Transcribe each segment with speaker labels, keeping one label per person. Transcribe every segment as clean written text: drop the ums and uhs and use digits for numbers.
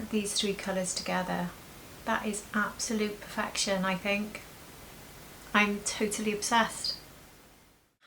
Speaker 1: these three colours together. That is absolute perfection, I think. I'm totally obsessed.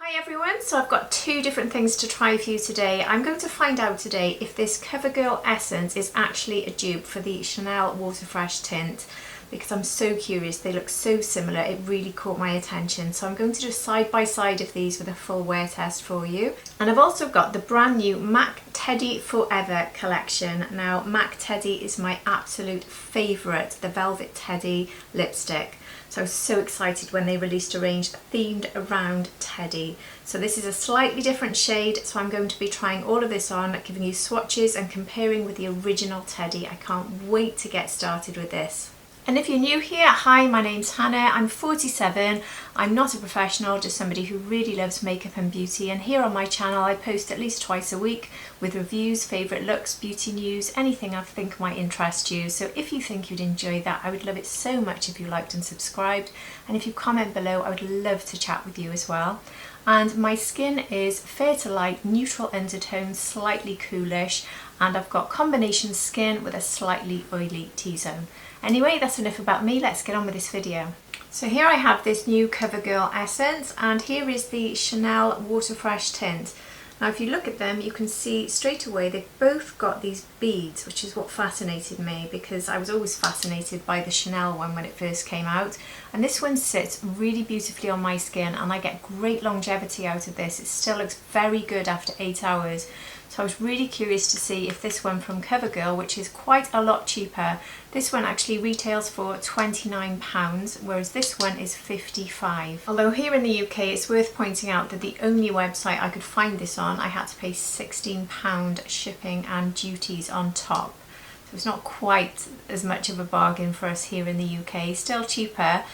Speaker 1: Hi everyone, so I've got two different things to try for you today. I'm going to find out today if this Covergirl essence is actually a dupe for the Chanel WaterFresh tint, because I'm so curious. They look so similar, it really caught my attention. So I'm going to do a side by side of these with a full wear test for you. And I've also got the brand new MAC Teddy Forever collection. Now MAC Teddy is my absolute favourite, the Velvet Teddy lipstick. So I was so excited when they released a range themed around Teddy. So this is a slightly different shade, so I'm going to be trying all of this on, giving you swatches and comparing with the original Teddy. I can't wait to get started with this. And if you're new here, hi, my name's Hannah, I'm 47, I'm not a professional, just somebody who really loves makeup and beauty, and here on my channel I post at least twice a week with reviews, favourite looks, beauty news, anything I think might interest you. So if you think you'd enjoy that, I would love it so much if you liked and subscribed, and if you comment below I would love to chat with you as well. And my skin is fair to light, neutral undertone, slightly coolish, and I've got combination skin with a slightly oily T-zone. Anyway, that's enough about me, let's get on with this video. So here I have this new Covergirl essence, and here is the Chanel WaterFresh tint. Now if you look at them, you can see straight away they've both got these beads, which is what fascinated me, because I was always fascinated by the Chanel one when it first came out. And this one sits really beautifully on my skin, and I get great longevity out of this. It still looks very good after 8 hours. So I was really curious to see if this one from Covergirl, which is quite a lot cheaper, this one actually retails for £29, whereas this one is £55. Although here in the UK, it's worth pointing out that the only website I could find this on, I had to pay £16 shipping and duties on top. So it's not quite as much of a bargain for us here in the UK. Still cheaper,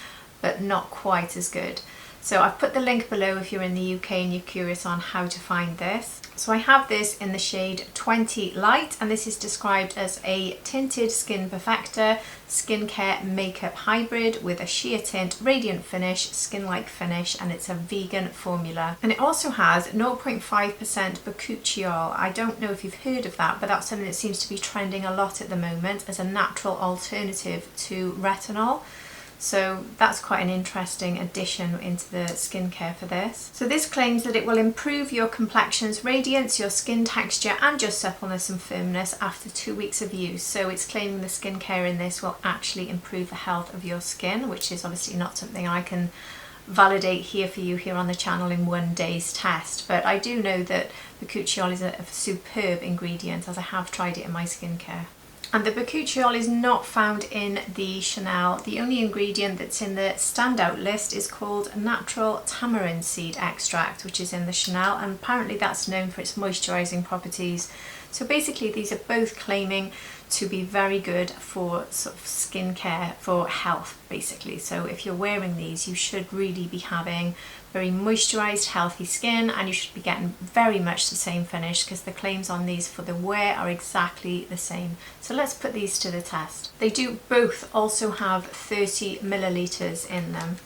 Speaker 1: but not quite as good. So I've put the link below if you're in the UK and you're curious on how to find this. So I have this in the shade 20 Light, and this is described as a tinted skin perfector, skincare makeup hybrid with a sheer tint, radiant finish, skin-like finish, and it's a vegan formula. And it also has 0.5% bakuchiol. I don't know if you've heard of that, but that's something that seems to be trending a lot at the moment as a natural alternative to retinol. So that's quite an interesting addition into the skincare for this. So this claims that it will improve your complexion's radiance, your skin texture, and your suppleness and firmness after 2 weeks of use. So it's claiming the skincare in this will actually improve the health of your skin, which is obviously not something I can validate here for you here on the channel in one day's test. But I do know that bakuchiol is a superb ingredient, as I have tried it in my skincare. And the bakuchiol is not found in the Chanel. The only ingredient that's in the standout list is called natural tamarind seed extract, which is in the Chanel, and apparently that's known for its moisturising properties. So basically these are both claiming to be very good for sort of skincare, for health basically. So if you're wearing these, you should really be having very moisturised, healthy skin, and you should be getting very much the same finish, because the claims on these for the wear are exactly the same. So let's put these to the test. They do both also have 30 millilitres in them.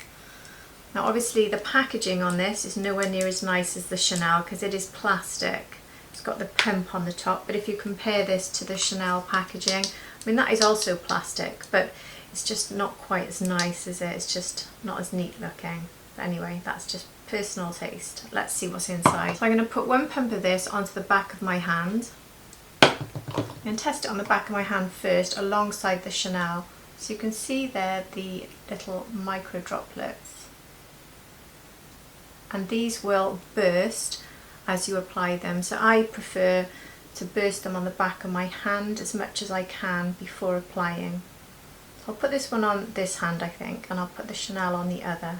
Speaker 1: Now obviously the packaging on this is nowhere near as nice as the Chanel, because it is plastic. It's got the pump on the top, but if you compare this to the Chanel packaging, I mean that is also plastic, but it's just not quite as nice, is it? It's just not as neat looking. But anyway, that's just personal taste. Let's see what's inside. So I'm going to put one pump of this onto the back of my hand and test it on the back of my hand first alongside the Chanel. So you can see there the little micro droplets, and these will burst as you apply them. So I prefer to burst them on the back of my hand as much as I can before applying. So I'll put this one on this hand I think, and I'll put the Chanel on the other.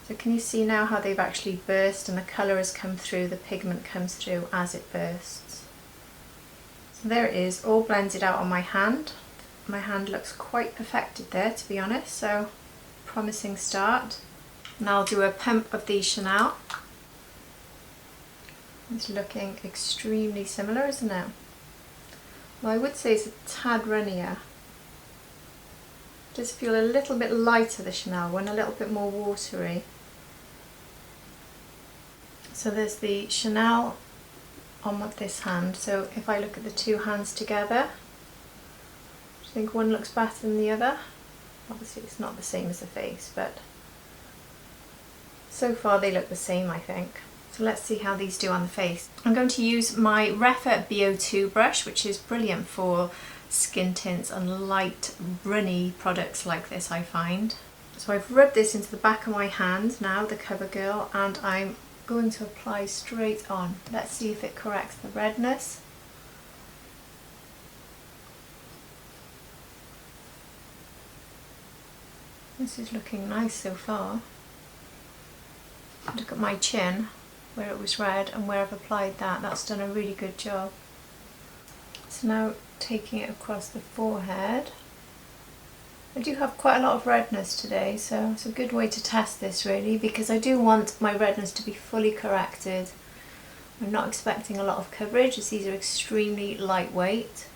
Speaker 1: So can you see now how they've actually burst, and the colour has come through, the pigment comes through as it bursts. So there it is, all blended out on my hand. My hand looks quite perfected there, to be honest, so promising start. Now I'll do a pump of the Chanel. It's looking extremely similar, isn't it? Well, I would say it's a tad runnier. Just feel a little bit lighter, the Chanel one, a little bit more watery. So there's the Chanel on this hand. So if I look at the two hands together, I think one looks better than the other. Obviously it's not the same as the face, but so far they look the same, I think. So let's see how these do on the face. I'm going to use my Refa BO2 brush, which is brilliant for skin tints and light runny products like this, I find. So I've rubbed this into the back of my hand now, the Covergirl, and I'm going to apply straight on. Let's see if it corrects the redness. This is looking nice so far. Look at my chin, where it was red and where I've applied that. That's done a really good job. So now taking it across the forehead. I do have quite a lot of redness today, so it's a good way to test this really, because I do want my redness to be fully corrected. I'm not expecting a lot of coverage as these are extremely lightweight.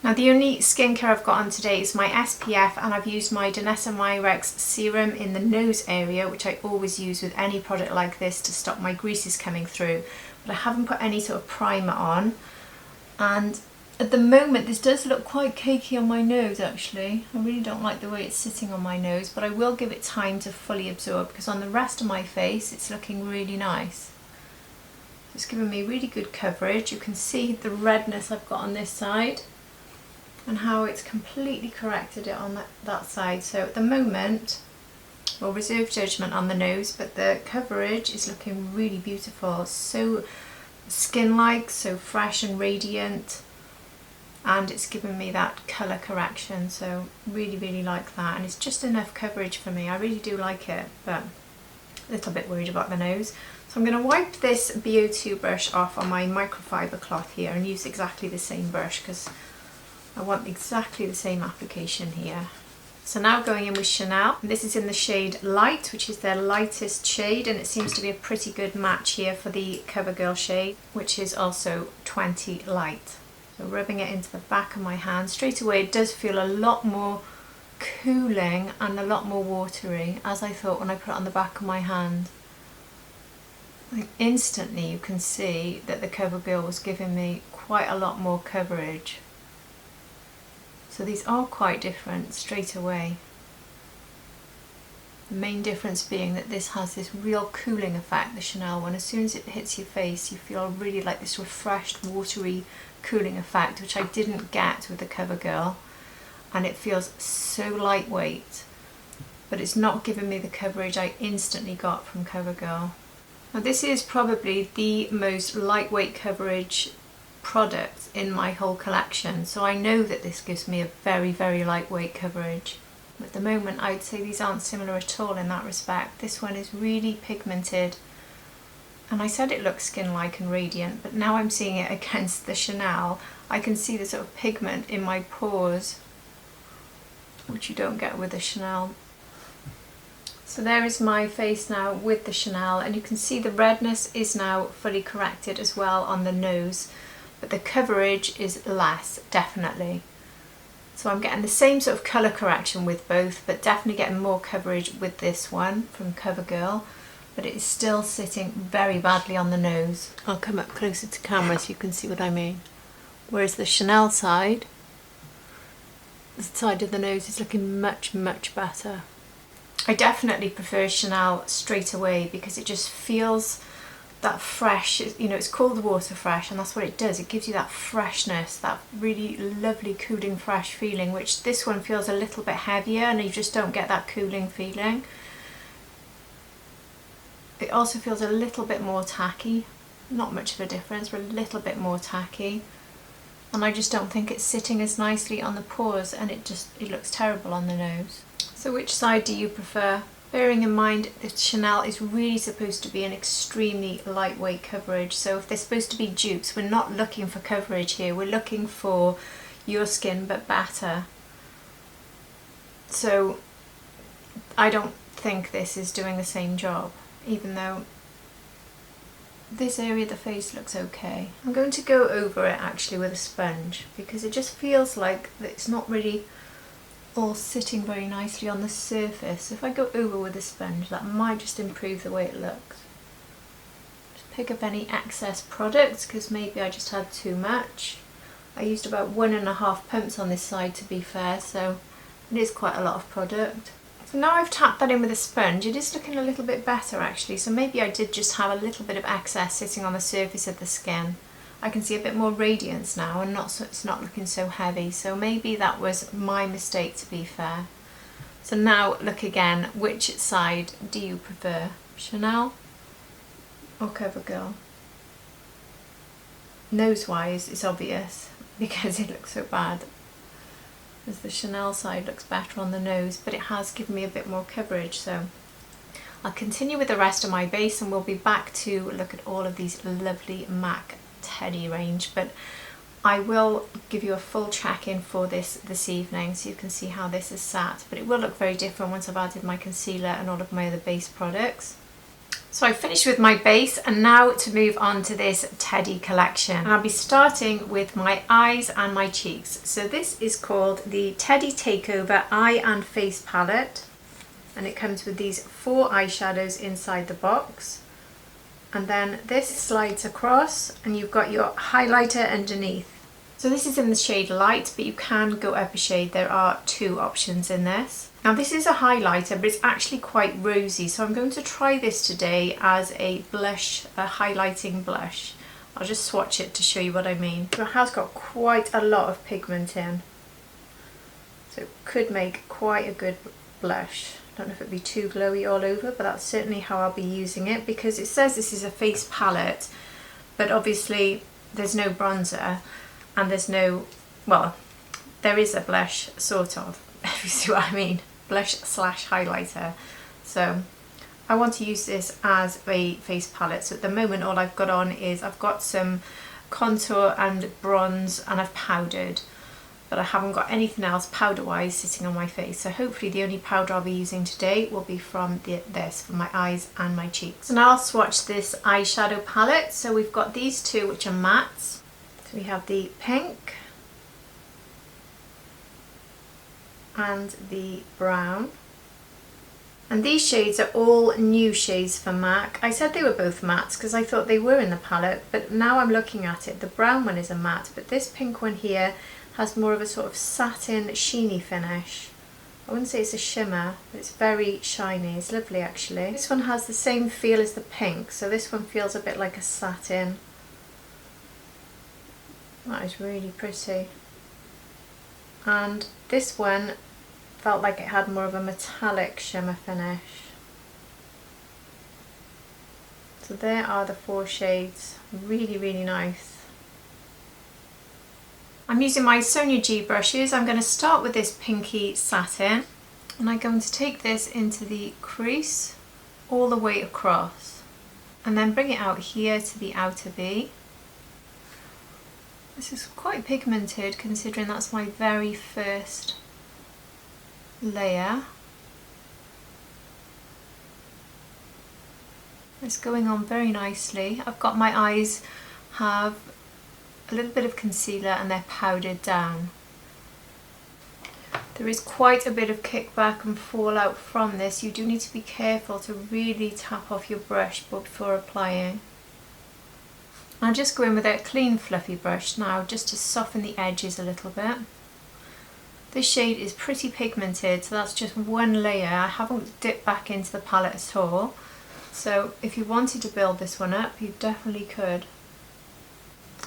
Speaker 1: Now the only skincare I've got on today is my SPF, and I've used my Danessa Myrex serum in the nose area, which I always use with any product like this to stop my greases coming through. But I haven't put any sort of primer on, and at the moment this does look quite cakey on my nose actually. I really don't like the way it's sitting on my nose, but I will give it time to fully absorb, because on the rest of my face it's looking really nice. It's giving me really good coverage. You can see the redness I've got on this side and how it's completely corrected it on that side. So at the moment, we'll reserve judgment on the nose, but the coverage is looking really beautiful. So skin-like, so fresh and radiant, and it's given me that colour correction, so really like that, and it's just enough coverage for me. I really do like it, but a little bit worried about the nose. So I'm going to wipe this BO2 brush off on my microfiber cloth here and use exactly the same brush, because I want exactly the same application here. So now going in with Chanel. This is in the shade Light, which is their lightest shade, and it seems to be a pretty good match here for the Covergirl shade, which is also 20 Light. So rubbing it into the back of my hand, straight away it does feel a lot more cooling and a lot more watery, as I thought when I put it on the back of my hand. Like instantly you can see that the Covergirl was giving me quite a lot more coverage. So these are quite different straight away. The main difference being that this has this real cooling effect, the Chanel one. As soon as it hits your face you feel really like this refreshed, watery cooling effect, which I didn't get with the Covergirl. And it feels so lightweight, but it's not giving me the coverage I instantly got from Covergirl. Now this is probably the most lightweight coverage product in my whole collection, so I know that this gives me a very lightweight coverage. At the moment I'd say these aren't similar at all in that respect. This one is really pigmented, and I said it looks skin-like and radiant, but now I'm seeing it against the Chanel. I can see the sort of pigment in my pores, which you don't get with the Chanel. So there is my face now with the Chanel, and you can see the redness is now fully corrected as well on the nose, but the coverage is less, definitely. So I'm getting the same sort of colour correction with both, but definitely getting more coverage with this one from Covergirl, but it is still sitting very badly on the nose. I'll come up closer to camera so you can see what I mean. Whereas the Chanel side, the side of the nose is looking much better. I definitely prefer Chanel straight away because it just feels that fresh, you know, it's called WaterFresh, and that's what it does. It gives you that freshness, that really lovely cooling fresh feeling, which this one feels a little bit heavier and you just don't get that cooling feeling. It also feels a little bit more tacky, not much of a difference, but a little bit more tacky, and I just don't think it's sitting as nicely on the pores, and it looks terrible on the nose. So which side do you prefer? Bearing in mind that Chanel is really supposed to be an extremely lightweight coverage, so if they're supposed to be dupes, we're not looking for coverage here, we're looking for your skin but better. So I don't think this is doing the same job, even though this area of the face looks okay. I'm going to go over it actually with a sponge, because it just feels like it's not really all sitting very nicely on the surface. If I go over with a sponge, that might just improve the way it looks. Just pick up any excess products, because maybe I just had too much. I used about 1.5 pumps on this side, to be fair, so it is quite a lot of product. So now I've tapped that in with a sponge, it is looking a little bit better actually, so maybe I did just have a little bit of excess sitting on the surface of the skin. I can see a bit more radiance now and it's not looking so heavy, so maybe that was my mistake, to be fair. So now look again, which side do you prefer? Chanel or Covergirl? Nose wise it's obvious because it looks so bad, as the Chanel side looks better on the nose, but it has given me a bit more coverage. So I'll continue with the rest of my base and we'll be back to look at all of these lovely MAC Teddy range, but I will give you a full check-in for this evening so you can see how this is sat, but it will look very different once I've added my concealer and all of my other base products. So I finished with my base and now to move on to this Teddy collection, and I'll be starting with my eyes and my cheeks. So this is called the Teddy Takeover Eye and Face Palette, and it comes with these 4 eyeshadows inside the box, and then this slides across and you've got your highlighter underneath. So this is in the shade Light, but you can go up a shade. There are 2 options in this. Now this is a highlighter, but it's actually quite rosy, so I'm going to try this today as a blush, a highlighting blush. I'll just swatch it to show you what I mean. So it has got quite a lot of pigment in, so it could make quite a good blush. I don't know if it'd be too glowy all over, but that's certainly how I'll be using it, because it says this is a face palette, but obviously there's no bronzer and there's no, well, there is a blush sort of, if you see what I mean, blush slash highlighter. So I want to use this as a face palette. So at the moment all I've got on is I've got some contour and bronze and I've powdered, but I haven't got anything else powder wise sitting on my face. So hopefully the only powder I'll be using today will be from this for my eyes and my cheeks. So now I'll swatch this eyeshadow palette. So we've got these 2 which are mattes. So we have the pink and the brown, and these shades are all new shades for MAC. I said they were both mattes because I thought they were in the palette, but now I'm looking at it, the brown one is a matte, but this pink one here has more of a sort of satin sheeny finish. I wouldn't say it's a shimmer, but it's very shiny. It's lovely actually. This one has the same feel as the pink, so this one feels a bit like a satin. That is really pretty. And this one felt like it had more of a metallic shimmer finish. So there are the 4 shades, really, really nice. I'm using my Sonia G brushes. I'm going to start with this pinky satin, and I'm going to take this into the crease all the way across and then bring it out here to the outer V. This is quite pigmented considering that's my very first layer. It's going on very nicely. I've got my eyes have a little bit of concealer and they're powdered down. There is quite a bit of kickback and fallout from this. You do need to be careful to really tap off your brush before applying. I'll just go in with a clean fluffy brush now just to soften the edges a little bit. This shade is pretty pigmented, so that's just 1 layer. I haven't dipped back into the palette at all. So if you wanted to build this one up, you definitely could.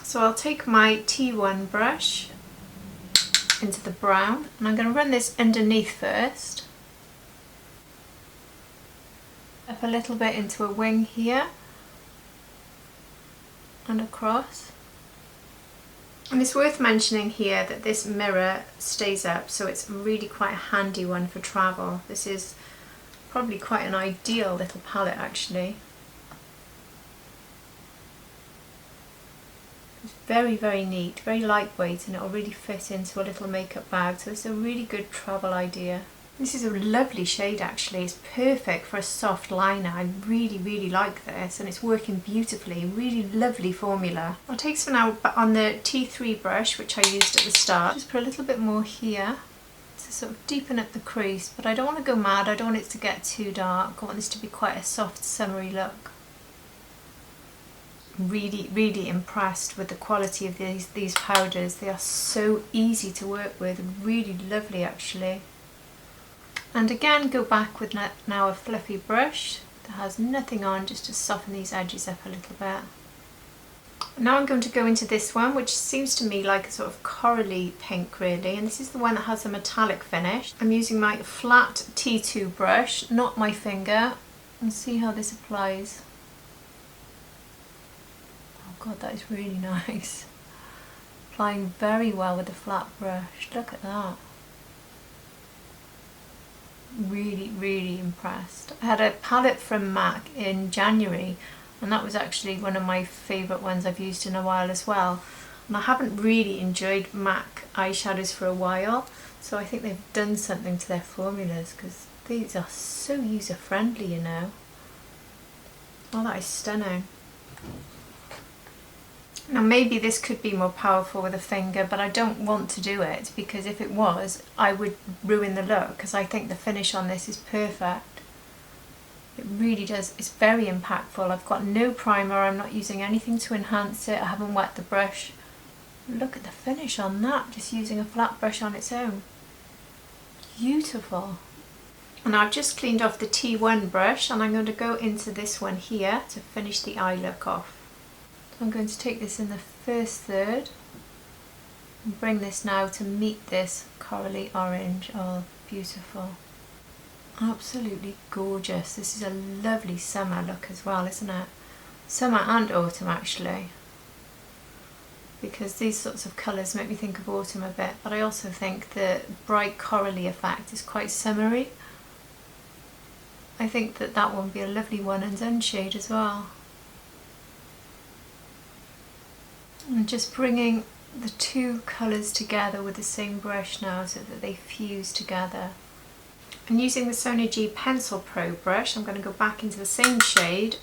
Speaker 1: So I'll take my T1 brush into the brown, and I'm going to run this underneath first. Up a little bit into a wing here and across. And it's worth mentioning here that this mirror stays up, so it's really quite a handy one for travel. This is probably quite an ideal little palette actually. It's very, very neat, very lightweight, and it'll really fit into a little makeup bag, so it's a really good travel idea. This is a lovely shade actually. It's perfect for a soft liner. I really, really like this, and it's working beautifully. Really lovely formula. I'll take some now on the T3 brush, which I used at the start. Just put a little bit more here to sort of deepen up the crease, but I don't want to go mad. I don't want it to get too dark. I want this to be quite a soft, summery look. really impressed with the quality of these powders. They are so easy to work with, really lovely actually. And again, go back with now a fluffy brush that has nothing on, just to soften these edges up a little bit. Now I'm going to go into this one, which seems to me like a sort of corally pink really, and this is the one that has a metallic finish. I'm using my flat T2 brush, not my finger, and see how this applies. Oh god, that is really nice. Applying very well with the flat brush, look at that. Really impressed. I had a palette from MAC in January, and that was actually one of my favourite ones I've used in a while as well. And I haven't really enjoyed MAC eyeshadows for a while, so I think they've done something to their formulas, because these are so user friendly, you know. Oh, that is stunning. Now maybe this could be more powerful with a finger, but I don't want to do it, because if it was, I would ruin the look, because I think the finish on this is perfect. It really does, it's very impactful. I've got no primer, I'm not using anything to enhance it, I haven't wet the brush. Look at the finish on that, just using a flat brush on its own. Beautiful. And I've just cleaned off the T1 brush, and I'm going to go into this one here to finish the eye look off. So I'm going to take this in the first third and bring this now to meet this corally orange. Oh, beautiful. Absolutely gorgeous. This is a lovely summer look as well, isn't it? Summer and autumn actually, because these sorts of colours make me think of autumn a bit, but I also think the bright corally effect is quite summery. I think that that one would be a lovely one and sunshade as well. And just bringing the two colours together with the same brush now so that they fuse together. And using the Sonia G Pencil Pro brush, I'm going to go back into the same shade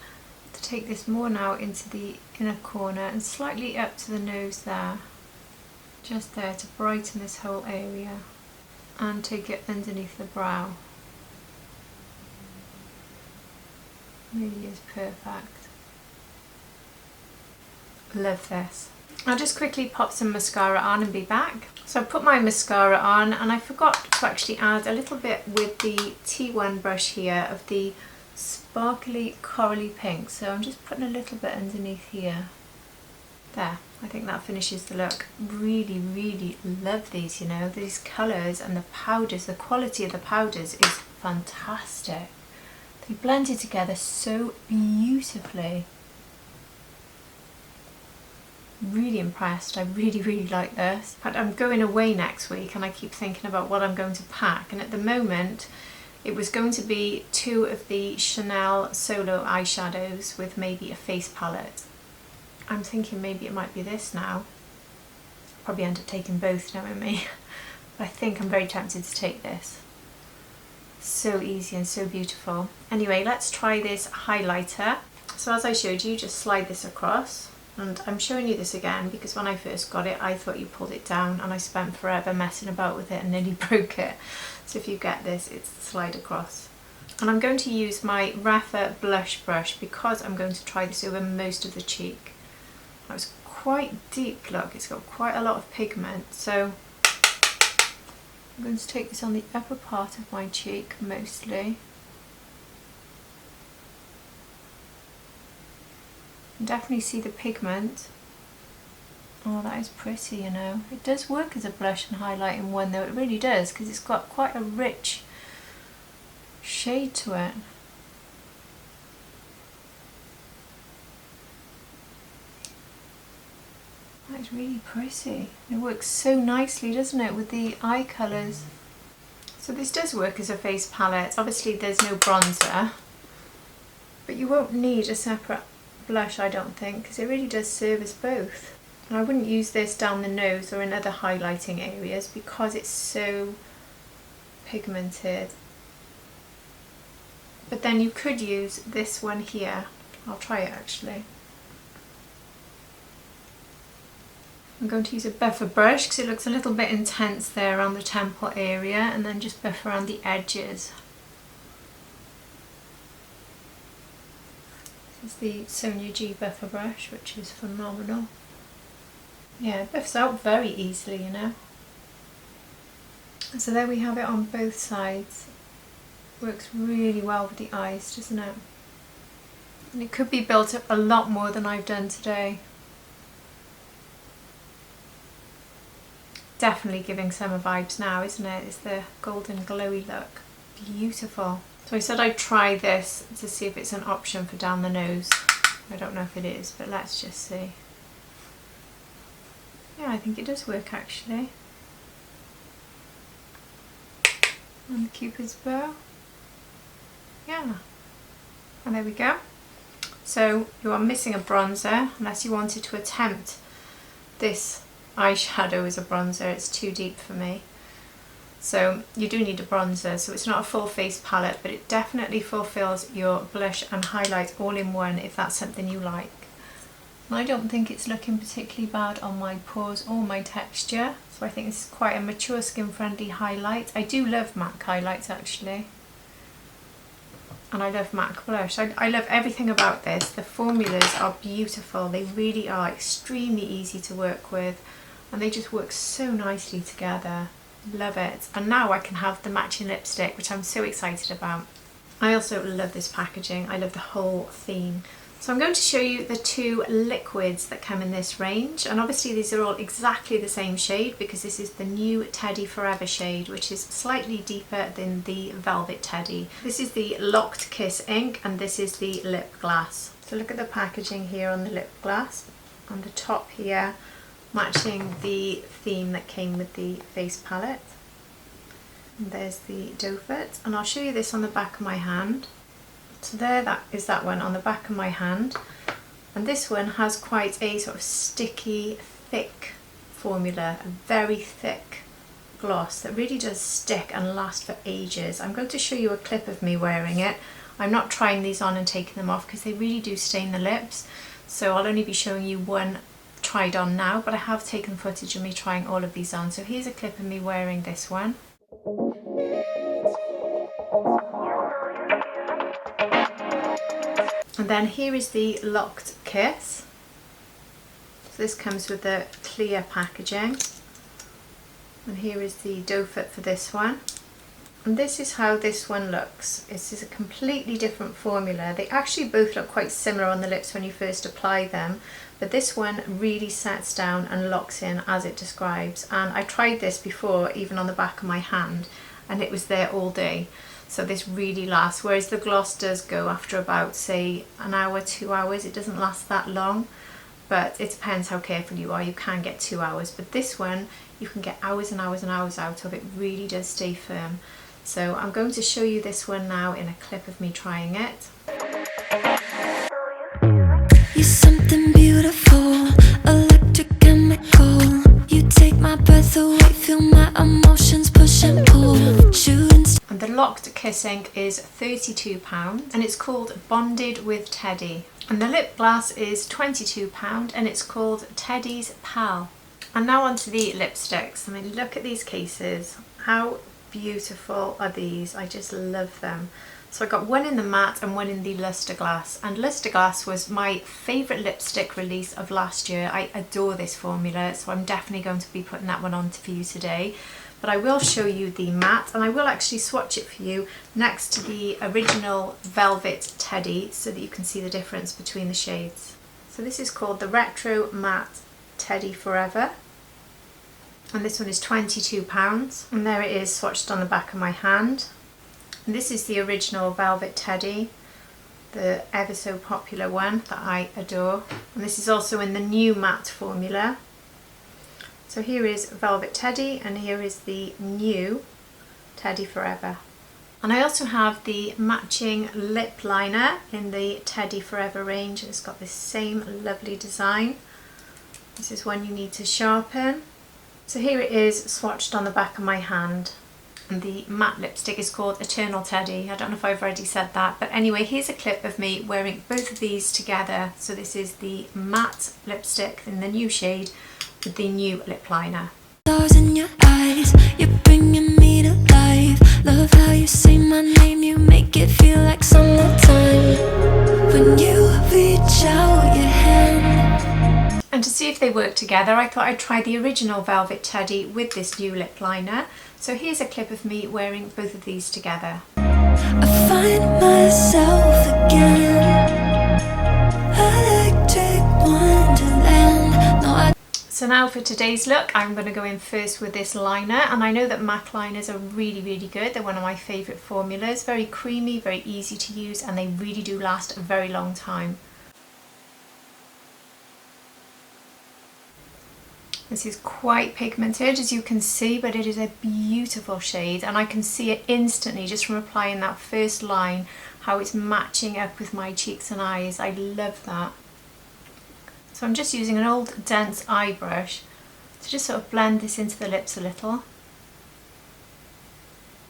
Speaker 1: to take this more now into the inner corner and slightly up to the nose there. Just there to brighten this whole area. And take it underneath the brow. Really is perfect. Love this. I'll just quickly pop some mascara on and be back. So I put my mascara on, and I forgot to actually add a little bit with the T1 brush here of the sparkly corally pink. So I'm just putting a little bit underneath here. There, I think that finishes the look. Really love these, you know, these colours and the powders. The quality of the powders is fantastic. They blended together so beautifully. Really impressed. I really like this. But I'm going away next week, and I keep thinking about what I'm going to pack, and at the moment it was going to be 2 of the Chanel Solo eyeshadows with maybe a face palette. I'm thinking maybe it might be this now. Probably end up taking both knowing me. But I think I'm very tempted to take this. So easy and so beautiful. Anyway, let's try this highlighter. So as I showed you, just slide this across. And I'm showing you this again because when I first got it, I thought you pulled it down, and I spent forever messing about with it and nearly broke it. So if you get this, it's slide across. And I'm going to use my Rapha blush brush because I'm going to try this over most of the cheek. That was quite deep look, it's got quite a lot of pigment. So I'm going to take this on the upper part of my cheek mostly. Definitely see the pigment. Oh, that is pretty, you know. It does work as a blush and highlighting one though, it really does, because it's got quite a rich shade to it. That is really pretty. It works so nicely, doesn't it, with the eye colours. So this does work as a face palette. Obviously there's no bronzer, but you won't need a separate blush, I don't think, because it really does serve as both. And I wouldn't use this down the nose or in other highlighting areas because it's so pigmented. But then you could use this one here. I'll try it actually. I'm going to use a buffer brush because it looks a little bit intense there around the temple area, and then just buff around the edges. is the Sonia G buffer brush, which is phenomenal. Yeah, it buffs out very easily, you know. So there we have it on both sides. Works really well with the eyes, doesn't it? And it could be built up a lot more than I've done today. Definitely giving summer vibes now, isn't it? It's the golden glowy look. Beautiful. So I said I'd try this to see if it's an option for down the nose. I don't know if it is, but let's just see. Yeah, I think it does work actually. And the Cupid's bow. Yeah. And there we go. So you are missing a bronzer unless you wanted to attempt this eyeshadow as a bronzer. It's too deep for me. So you do need a bronzer. So it's not a full face palette, but it definitely fulfills your blush and highlight all in one if that's something you like. And I don't think it's looking particularly bad on my pores or my texture. So I think this is quite a mature skin friendly highlight. I do love MAC highlights actually. And I love MAC blush. I love everything about this. The formulas are beautiful. They really are extremely easy to work with. And they just work so nicely together. Love it. And now I can have the matching lipstick, which I'm so excited about. I also love this packaging. I love the whole theme. So I'm going to show you the two liquids that come in this range. And obviously these are all exactly the same shade because this is the new Teddy Forever shade, which is slightly deeper than the Velvet Teddy. This is the Locked Kiss ink and this is the Lip Glass. So look at the packaging here on the lip glass. On the top here, matching the theme that came with the face palette. And there's the doe foot, and I'll show you this on the back of my hand. So there, that is that one on the back of my hand, and this one has quite a sort of sticky, thick formula, a very thick gloss that really does stick and last for ages. I'm going to show you a clip of me wearing it. I'm not trying these on and taking them off because they really do stain the lips, so I'll only be showing you one tried on now, but I have taken footage of me trying all of these on. So here's a clip of me wearing this one. And then here is the Locked Kiss. So this comes with the clear packaging. And here is the doe foot for this one. And this is how this one looks. This is a completely different formula. They actually both look quite similar on the lips when you first apply them, but this one really sets down and locks in as it describes. And I tried this before, even on the back of my hand, and it was there all day. So this really lasts, whereas the gloss does go after about, say, an hour, 2 hours. It doesn't last that long, but it depends how careful you are. You can get 2 hours, but this one, you can get hours and hours and hours out of. It really does stay firm. So I'm going to show you this one now in a clip of me trying it.
Speaker 2: You're something beautiful, electric chemical. You take my breath away, feel my emotions push and pull.
Speaker 1: And the Locked Kiss ink is £32 and it's called Bonded with Teddy. And the lip glass is £22 and it's called Teddy's Pal. And now onto the lipsticks. I mean, look at these cases. How beautiful are these? I just love them. So I got one in the matte and one in the LUSTREGLASS, and LUSTREGLASS was my favourite lipstick release of last year. I adore this formula, so I'm definitely going to be putting that one on for you today. But I will show you the matte, and I will actually swatch it for you next to the original Velvet Teddy so that you can see the difference between the shades. So this is called the Retro Matte Teddy Forever. And this one is £22, and there it is swatched on the back of my hand. And this is the original Velvet Teddy, the ever so popular one that I adore. And this is also in the new matte formula. So here is Velvet Teddy and here is the new Teddy Forever. And I also have the matching lip liner in the Teddy Forever range. It's got this same lovely design. This is one you need to sharpen. So here it is swatched on the back of my hand. And the matte lipstick is called Eternal Teddy. I don't know if I've already said that, but anyway, here's a clip of me wearing both of these together. So this is the matte lipstick in the new shade with the new lip liner.
Speaker 2: Stars in your eyes, you're bringing me to life. Love how you say my name, you make it feel like summertime. When you
Speaker 1: And to see if they work together, I thought I'd try the original Velvet Teddy with this new lip liner. So here's a clip of me wearing both of these together.
Speaker 2: I find myself again, electric wonderland. No,
Speaker 1: So now for today's look, I'm going to go in first with this liner, and I know that MAC liners are really good. They're one of my favourite formulas, very creamy, very easy to use, and they really do last a very long time. This is quite pigmented, as you can see, but it is a beautiful shade, and I can see it instantly just from applying that first line, how it's matching up with my cheeks and eyes. I love that. So I'm just using an old dense eye brush to just sort of blend this into the lips a little,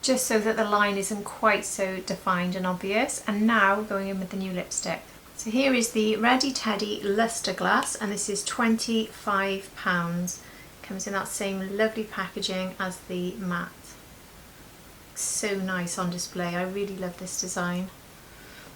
Speaker 1: just so that the line isn't quite so defined and obvious. And now going in with the new lipstick. So here is the Ready Teddy Lusterglass, and this is £25. Comes in that same lovely packaging as the matte. So nice on display. I really love this design.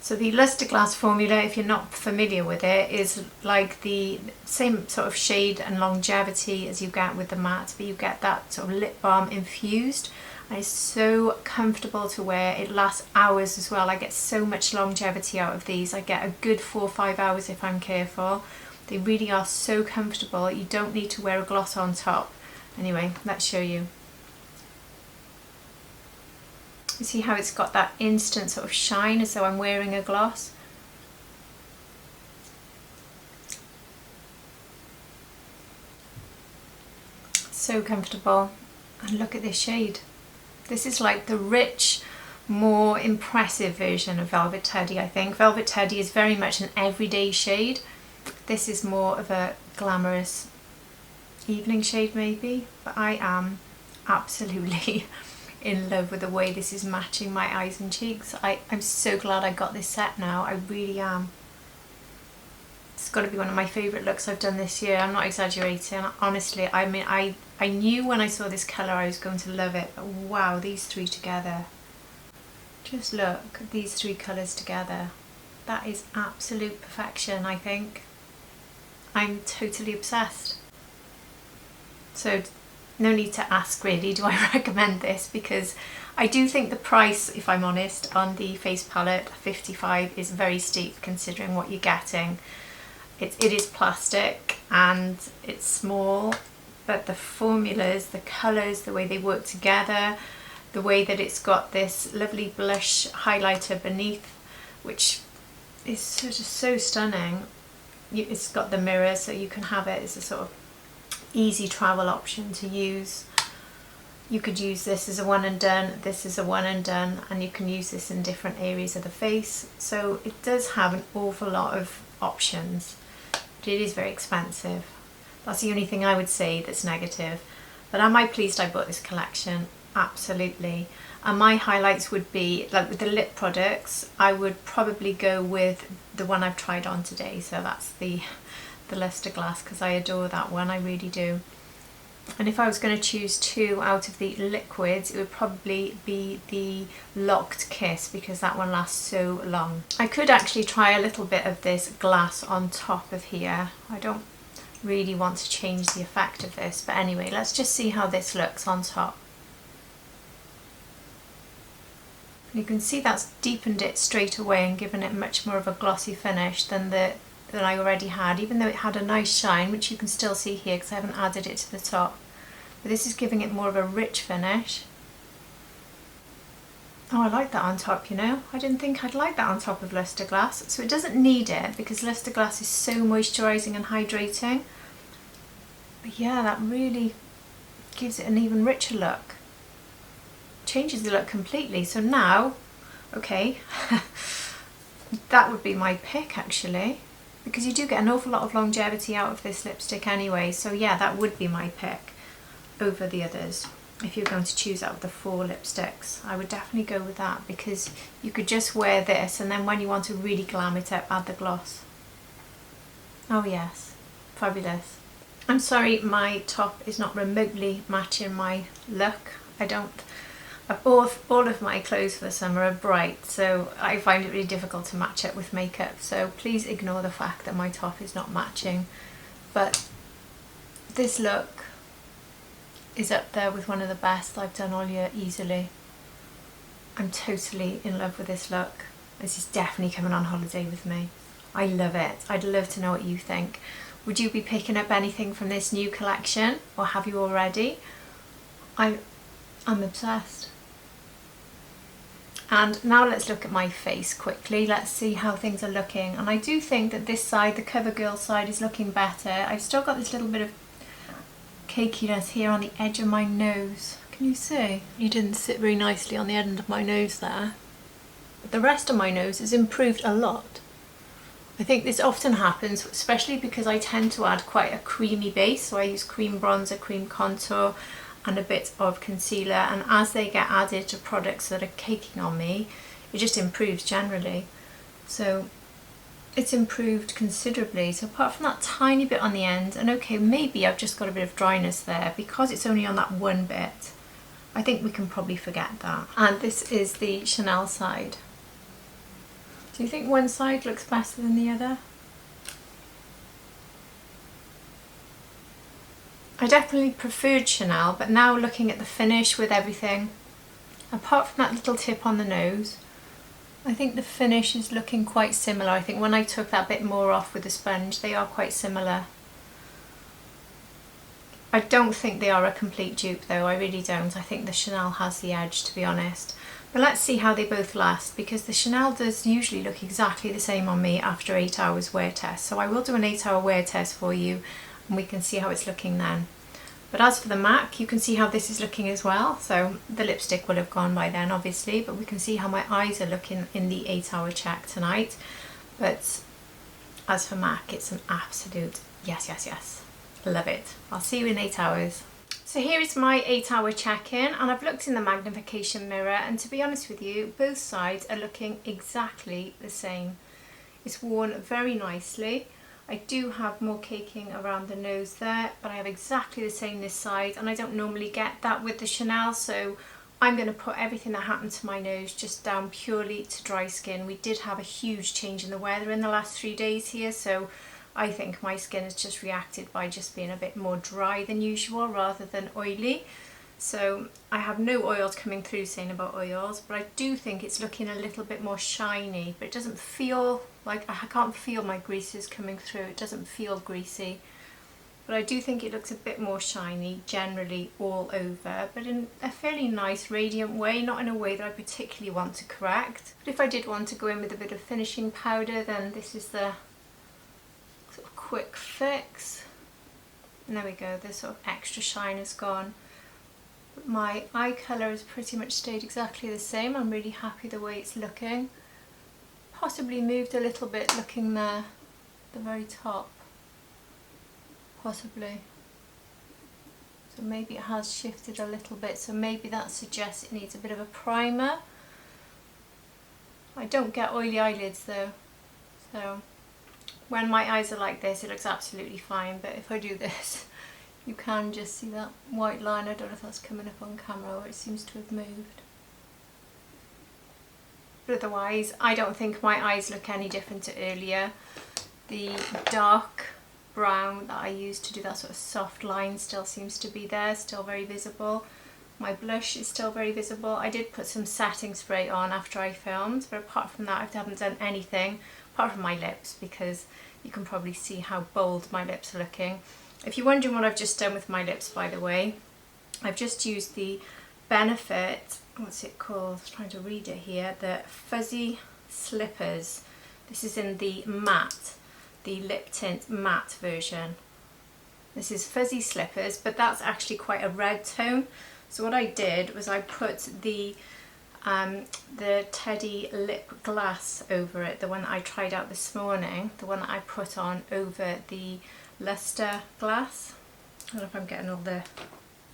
Speaker 1: So the Lusterglass formula, if you're not familiar with it, is like the same sort of shade and longevity as you get with the matte, but you get that sort of lip balm infused. And it's so comfortable to wear. It lasts hours as well. I get so much longevity out of these. I get a good 4 or 5 hours if I'm careful. They really are so comfortable. You don't need to wear a gloss on top. Anyway, let's show you. You see how it's got that instant sort of shine as though I'm wearing a gloss? So comfortable. And look at this shade. This is like the rich, more impressive version of Velvet Teddy, I think. Velvet Teddy is very much an everyday shade. This is more of a glamorous evening shade maybe, but I am absolutely in love with the way this is matching my eyes and cheeks. I'm so glad I got this set now. I really am. It's got to be one of my favourite looks I've done this year. I'm not exaggerating. Honestly, I mean, I knew when I saw this colour I was going to love it. But wow, these three together. Just look at these three colours together. That is absolute perfection, I think. I'm totally obsessed. So no need to ask really, do I recommend this? Because I do think the price, if I'm honest, on the face palette, £55, is very steep considering what you're getting. It is plastic and it's small, but the formulas, the colours, the way they work together, the way that it's got this lovely blush highlighter beneath, which is just so stunning. It's got the mirror, so you can have it as a sort of easy travel option to use. You could use this as a one and done, this is a one and done, and you can use this in different areas of the face. So it does have an awful lot of options, but it is very expensive. That's the only thing I would say that's negative. But am I pleased I bought this collection? Absolutely. And my highlights would be, like with the lip products, I would probably go with the one I've tried on today. So that's the Lusterglass, because I adore that one, I really do. And if I was going to choose two out of the liquids, it would probably be the Locked Kiss, because that one lasts so long. I could actually try a little bit of this glass on top of here. I don't really want to change the effect of this, but anyway, let's just see how this looks on top. You can see that's deepened it straight away and given it much more of a glossy finish than I already had, even though it had a nice shine, which you can still see here because I haven't added it to the top. But this is giving it more of a rich finish. Oh, I like that on top, you know. I didn't think I'd like that on top of Lusterglass. So it doesn't need it because Lusterglass is so moisturising and hydrating. But yeah, that really gives it an even richer look. Changes the look completely. So now, okay, that would be my pick actually, because you do get an awful lot of longevity out of this lipstick anyway. So yeah, that would be my pick over the others. If you're going to choose out of the 4 lipsticks, I would definitely go with that, because you could just wear this and then when you want to really glam it up, add the gloss. Oh yes, fabulous. I'm sorry my top is not remotely matching my look. All of my clothes for the summer are bright, so I find it really difficult to match it with makeup. So please ignore the fact that my top is not matching but this look is up there with one of the best I've done all year easily. I'm totally in love with this look. This is definitely coming on holiday with me. I love it. I'd love to know what you think. Would you be picking up anything from this new collection, or have you already? I'm obsessed. And now let's look at my face quickly. Let's see how things are looking. And I do think that this side, the Covergirl side, is looking better. I've still got this little bit of cakiness here on the edge of my nose. Can you see? You didn't sit very nicely on the end of my nose there. But the rest of my nose has improved a lot. I think this often happens, especially because I tend to add quite a creamy base. So I use cream bronzer, cream contour, and a bit of concealer, and as they get added to products that are caking on me, it just improves generally. So it's improved considerably. So apart from that tiny bit on the end, and okay, maybe I've just got a bit of dryness there because it's only on that one bit, I think we can probably forget that. And this is the Chanel side. Do you think one side looks better than the other? I definitely preferred Chanel, but now looking at the finish with everything, apart from that little tip on the nose, I think the finish is looking quite similar. I think when I took that bit more off with the sponge, they are quite similar. I don't think they are a complete dupe though, I really don't. I think the Chanel has the edge, to be honest. But let's see how they both last, because the Chanel does usually look exactly the same on me after 8 hours wear test. So I will do an 8-hour wear test for you, and we can see how it's looking then. But as for the MAC, you can see how this is looking as well. So the lipstick will have gone by then, obviously, but we can see how my eyes are looking in the 8-hour check tonight. But as for MAC, it's an absolute yes, yes, yes. Love it. I'll see you in 8 hours. So here is my 8-hour check-in, and I've looked in the magnification mirror, and to be honest with you, both sides are looking exactly the same. It's worn very nicely. I do have more caking around the nose there, but I have exactly the same this side, and I don't normally get that with the Chanel, so I'm going to put everything that happened to my nose just down purely to dry skin. We did have a huge change in the weather in the last 3 days here, so I think my skin has just reacted by just being a bit more dry than usual rather than oily. So I have no oils coming through saying about oils, but I do think it's looking a little bit more shiny, but it doesn't feel like, I can't feel my greases coming through. It doesn't feel greasy, but I do think it looks a bit more shiny generally all over, but in a fairly nice radiant way, not in a way that I particularly want to correct. But if I did want to go in with a bit of finishing powder, then this is the sort of quick fix. And there we go, the sort of extra shine is gone. My eye colour has pretty much stayed exactly the same. I'm really happy the way it's looking. Possibly moved a little bit looking there, the very top. Possibly. So maybe it has shifted a little bit, so maybe that suggests it needs a bit of a primer. I don't get oily eyelids though, so when my eyes are like this it looks absolutely fine, but if I do this you can just see that white line. I don't know if that's coming up on camera, or it seems to have moved. But otherwise, I don't think my eyes look any different to earlier. The dark brown that I used to do that sort of soft line still seems to be there, still very visible. My blush is still very visible. I did put some setting spray on after I filmed, but apart from that I haven't done anything apart from my lips, because you can probably see how bold my lips are looking. If you're wondering what I've just done with my lips, by the way, I've just used the Benefit, what's it called, I was trying to read it here, the Fuzzy Slippers. This is in the matte, the lip tint matte version. This is Fuzzy Slippers, but that's actually quite a red tone. So what I did was I put the Teddy Lip Glass over it, the one that I tried out this morning, the one that I put on over the LUSTREGLASS. I don't know if I'm getting all the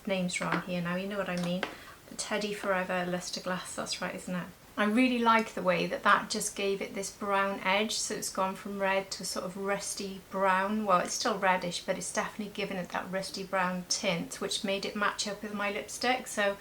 Speaker 1: names wrong here now, you know what I mean. The Teddy Forever LUSTREGLASS, that's right, isn't it? I really like the way that that just gave it this brown edge, so it's gone from red to a sort of rusty brown. Well, it's still reddish, but it's definitely given it that rusty brown tint, which made it match up with my lipstick. So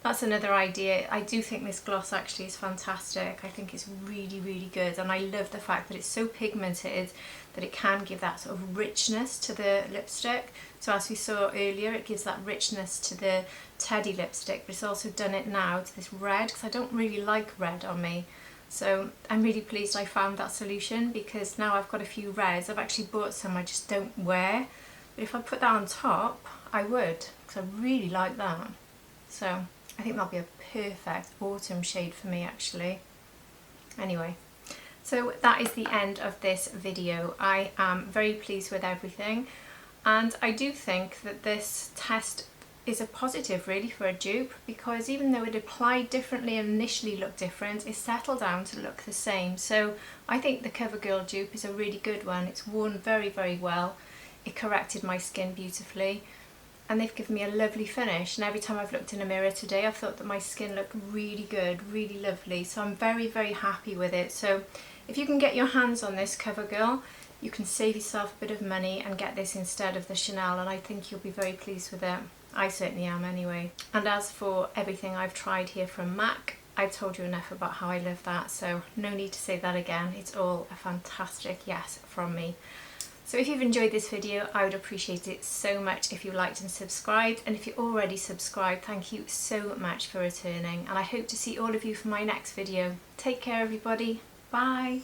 Speaker 1: that's another idea. I do think this gloss actually is fantastic. I think it's really, really good, and I love the fact that it's so pigmented that it can give that sort of richness to the lipstick. So as we saw earlier, it gives that richness to the Teddy lipstick, but it's also done it now to this red, because I don't really like red on me. So I'm really pleased I found that solution, because now I've got a few reds. I've actually bought some I just don't wear, but if I put that on top, I would, because I really like that. So I think that'll be a perfect autumn shade for me actually. Anyway, so that is the end of this video. I am very pleased with everything, and I do think that this test is a positive really for a dupe, because even though it applied differently and initially looked different, it settled down to look the same. So I think the Covergirl dupe is a really good one. It's worn very, very well. It corrected my skin beautifully, and they've given me a lovely finish, and every time I've looked in a mirror today I've thought that my skin looked really good, really lovely. So I'm very, very happy with it. So if you can get your hands on this Covergirl, you can save yourself a bit of money and get this instead of the Chanel, and I think you'll be very pleased with it. I certainly am anyway. And as for everything I've tried here from MAC, I've told you enough about how I love that, so no need to say that again. It's all a fantastic yes from me. So if you've enjoyed this video, I would appreciate it so much if you liked and subscribed, and if you're already subscribed, thank you so much for returning, and I hope to see all of you for my next video. Take care everybody, bye!